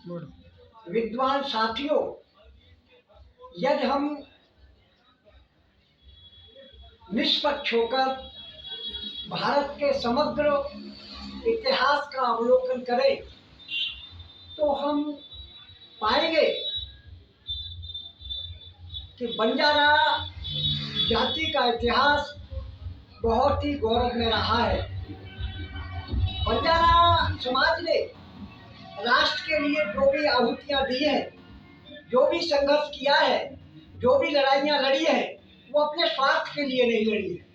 विद्वान साथियों, यदि हम निष्पक्ष होकर भारत के समग्र इतिहास का अवलोकन करें तो हम पाएंगे कि बंजारा जाति का इतिहास बहुत ही गौरव में रहा है। बंजारा समाज ने राष्ट्र के लिए जो भी आहुतियां दी हैं, जो भी संघर्ष किया है, जो भी लड़ाइयां लड़ी है, वो अपने स्वार्थ के लिए नहीं लड़ी है।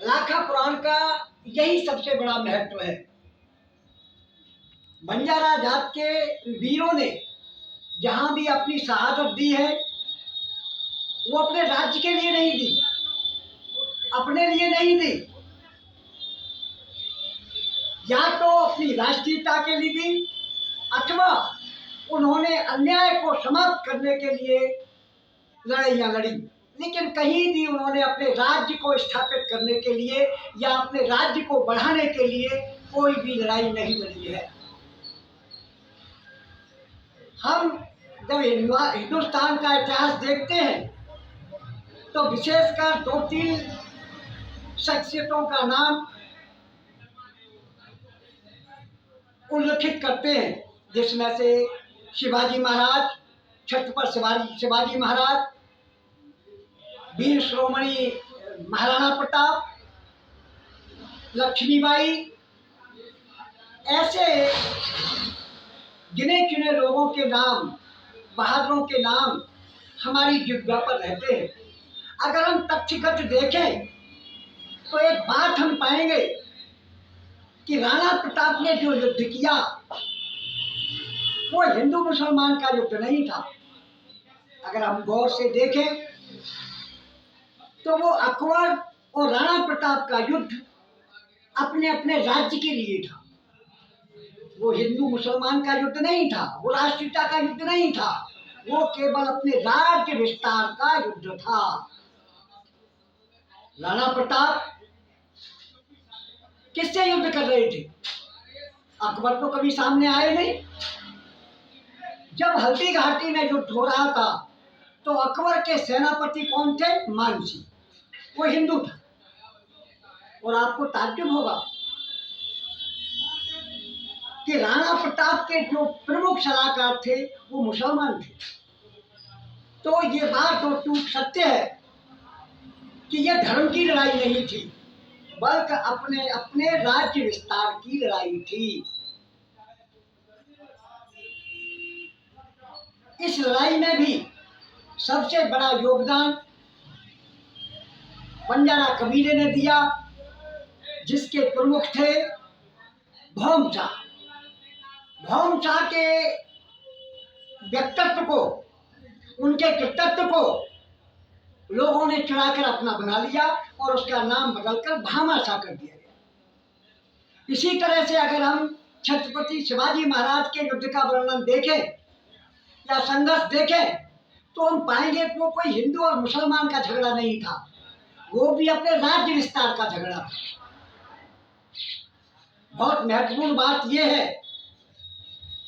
लाखा पुराण का यही सबसे बड़ा महत्व है। बंजारा जात के वीरों ने जहां भी अपनी शहादत दी है, वो अपने राज्य के लिए नहीं दी, अपने लिए नहीं दी, या तो अपनी राष्ट्रीयता के लिए दी अथवा उन्होंने अन्याय को समाप्त करने के लिए लड़ाइयां लड़ी। लेकिन कहीं भी उन्होंने अपने राज्य को स्थापित करने के लिए या अपने राज्य को बढ़ाने के लिए कोई भी लड़ाई नहीं लड़ी है। हम जब हिंदुस्तान का इतिहास देखते हैं तो विशेषकर 2-3 शख्सियतों का नाम उल्लेखित करते हैं, जिसमें से शिवाजी महाराज, छत्रपति शिवाजी महाराज, वीर शिरोमणि महाराणा प्रताप, लक्ष्मीबाई, ऐसे गिने चुने लोगों के नाम, बहादुरों के नाम हमारी जिह्वा पर रहते हैं। अगर हम तथ्यगत देखें तो एक बात हम पाएंगे कि राणा प्रताप ने जो युद्ध किया वो हिंदू मुसलमान का युद्ध नहीं था। अगर हम गौर से देखें तो वो अकबर और राणा प्रताप का युद्ध अपने अपने राज्य के लिए था। वो हिंदू मुसलमान का युद्ध नहीं था, वो राष्ट्रीयता का युद्ध नहीं था, वो केवल अपने राज्य विस्तार का युद्ध था। राणा प्रताप किससे युद्ध कर रहे थे? अकबर तो कभी सामने आए नहीं। जब हल्दी घाटी में युद्ध हो रहा था तो अकबर के सेनापति कौन थे? मान सिंह, वो हिंदू था। और आपको ताज्जुब होगा कि राणा प्रताप के जो प्रमुख सलाहकार थे वो मुसलमान थे। तो ये बात तो टूट सत्य है कि यह धर्म की लड़ाई नहीं थी, बल्कि अपने अपने राज्य विस्तार की लड़ाई थी। इस लड़ाई में भी सबसे बड़ा योगदान बंजारा कबीले ने दिया, जिसके प्रमुख थे भौम शाह। भौम शाह के व्यक्तित्व को, उनके कृतित्व को लोगों ने चुराकर अपना बना लिया और उसका नाम बदलकर भामा शाह कर दिया गया। इसी तरह से अगर हम छत्रपति शिवाजी महाराज के युद्ध का वर्णन देखें या संघर्ष देखें तो हम पाएंगे कि वो कोई हिंदू और मुसलमान का झगड़ा नहीं था, वो भी अपने राज्य विस्तार का झगड़ा था। बहुत महत्वपूर्ण बात यह है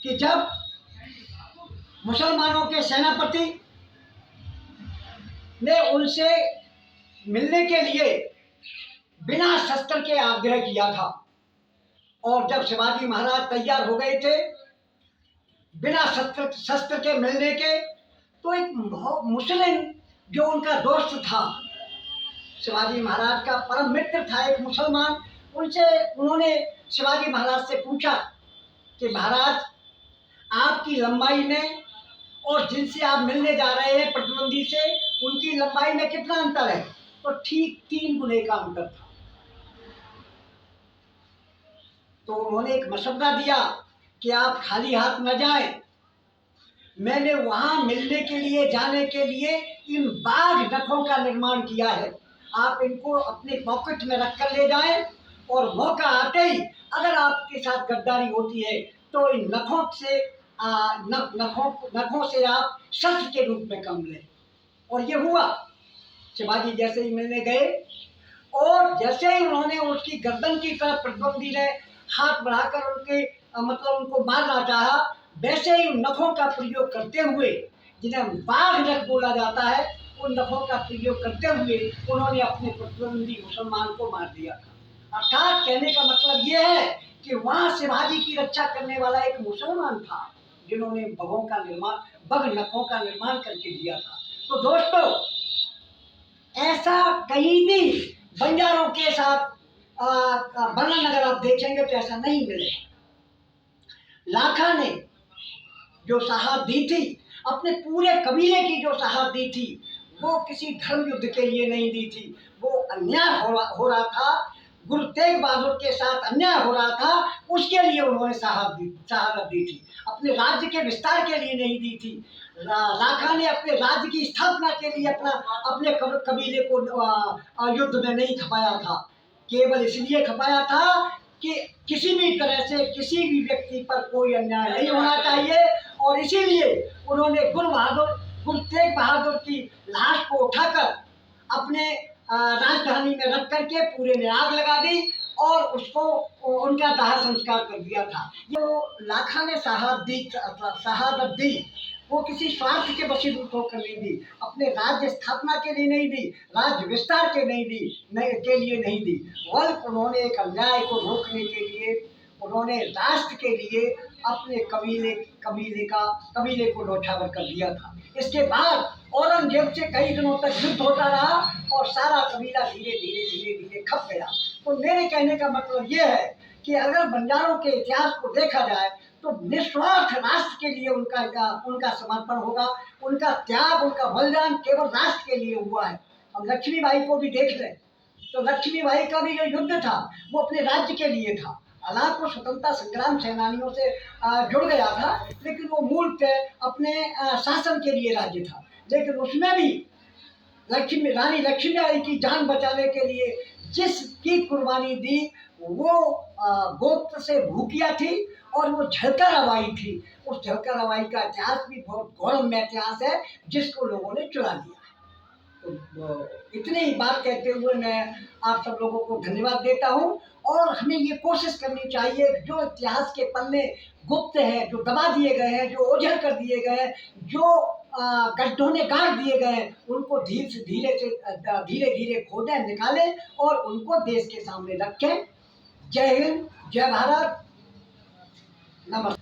कि जब मुसलमानों के सेनापति ने उनसे मिलने के लिए बिना शस्त्र के आग्रह किया था, और जब शिवाजी महाराज तैयार हो गए थे बिना शस्त्र के मिलने के, तो एक मुस्लिम जो उनका दोस्त था, शिवाजी महाराज का परम मित्र था, एक मुसलमान, उन्होंने शिवाजी महाराज से पूछा कि महाराज, आपकी लंबाई में और जिनसे आप मिलने जा रहे हैं प्रतिद्वंदी से, उनकी लंबाई में कितना अंतर है? तो ठीक 3 गुने का अंतर था। तो उन्होंने एक मशवरा दिया कि आप खाली हाथ न जाएं, मैंने वहां मिलने के लिए जाने के लिए इन बाघ नखों का निर्माण किया है, आप इनको अपने पॉकेट में रखकर ले जाएं और मौका आते ही अगर आपके साथ गद्दारी होती है तो इन नखों से आप शस्त्र के रूप में काम लें। और ये हुआ। शिवाजी जैसे ही मिलने गए और जैसे ही उन्होंने उसकी गर्दन की तरफ प्रतिद्वंदी ने हाथ बढ़ाकर उनके मतलब उनको मारना चाहा, वैसे ही उन नखों का प्रयोग करते हुए, जिन्हें बाघ नख बोला जाता है, उन नखों का प्रयोग करते हुए उन्होंने अपने प्रतिद्वंदी मुसलमान को मार दिया था। अर्थात कहने का मतलब ये है कि वहां शिवाजी की रक्षा करने वाला एक मुसलमान था, जिन्होंने बग नखों का निर्माण करके दिया था। तो दोस्तों, ऐसा कहीं भी बंजारों के साथ वर्णन अगर आप देखेंगे तो ऐसा नहीं मिलेगा। लाखा ने जो शहादत दी थी, अपने पूरे कबीले की जो शहादत दी थी, वो किसी धर्म युद्ध के लिए नहीं दी थी। वो अन्याय हो रहा था, गुरु तेग बहादुर के साथ अन्याय हो रहा था, उसके लिए उन्होंने शहादत दी थी। अपने राज्य के विस्तार के लिए नहीं दी थी। लाखा ने अपने राज्य की स्थापना के लिए अपने कबीले को युद्ध में नहीं खपाया था। केवल इसलिए खपाया था कि किसी भी तरह से किसी भी व्यक्ति पर कोई अन्याय नहीं होना चाहिए, और इसीलिए उन्होंने गुरु तेग बहादुर की लाश को उठाकर अपने राजधानी में रख करके पूरे में आग लगा दी और उसको उनका दाह संस्कार कर दिया था। जो लाखा ने शहादत दी, वो किसी स्वार्थ के वशीभूत होकर नहीं दी, अपने राज्य स्थापना के लिए नहीं दी, राज्य विस्तार के लिए नहीं दी, बल्कि उन्होंने एक अन्याय को रोकने के लिए, उन्होंने राष्ट्र के लिए अपने कबीले को न्यौछावर कर दिया था। इसके बाद औरंगजेब से कई दिनों तक युद्ध होता रहा और सारा कबीला धीरे धीरे खप गया। तो मेरे कहने का मतलब ये है कि अगर बंजारों के इतिहास को देखा जाए तो निस्वार्थ राष्ट्र के लिए उनका समर्पण होगा, उनका त्याग, उनका बलिदान केवल राष्ट्र के लिए हुआ है। हम लक्ष्मीबाई को भी देख लें तो लक्ष्मीबाई का भी जो युद्ध था वो अपने राज्य के लिए था। हालांकि वो स्वतंत्रता संग्राम सेनानियों से जुड़ गया था, लेकिन वो मूल पे अपने शासन के लिए राज्य था। लेकिन उसमें भी रानी लक्ष्मीबाई की जान बचाने के लिए जिसकी कुर्बानी दी, वो गोत्र से भूकिया थी और वो झलकर रवाई थी। उस झलकर रवाई का इतिहास भी बहुत गौरवमय इतिहास है, जिसको लोगों ने चुरा लिया। तो इतनी ही बात कहते हुए मैं आप सब लोगों को धन्यवाद देता हूँ। और हमें ये कोशिश करनी चाहिए, जो इतिहास के पन्ने गुप्त हैं, जो दबा दिए गए हैं, जो ओझल कर दिए गए हैं, जो गड्ढों में गाड़ दिए गए हैं, उनको धीरे धीरे खोदें, निकालें और उनको देश के सामने रखें। जय हिंद, जय भारत, नमस्कार।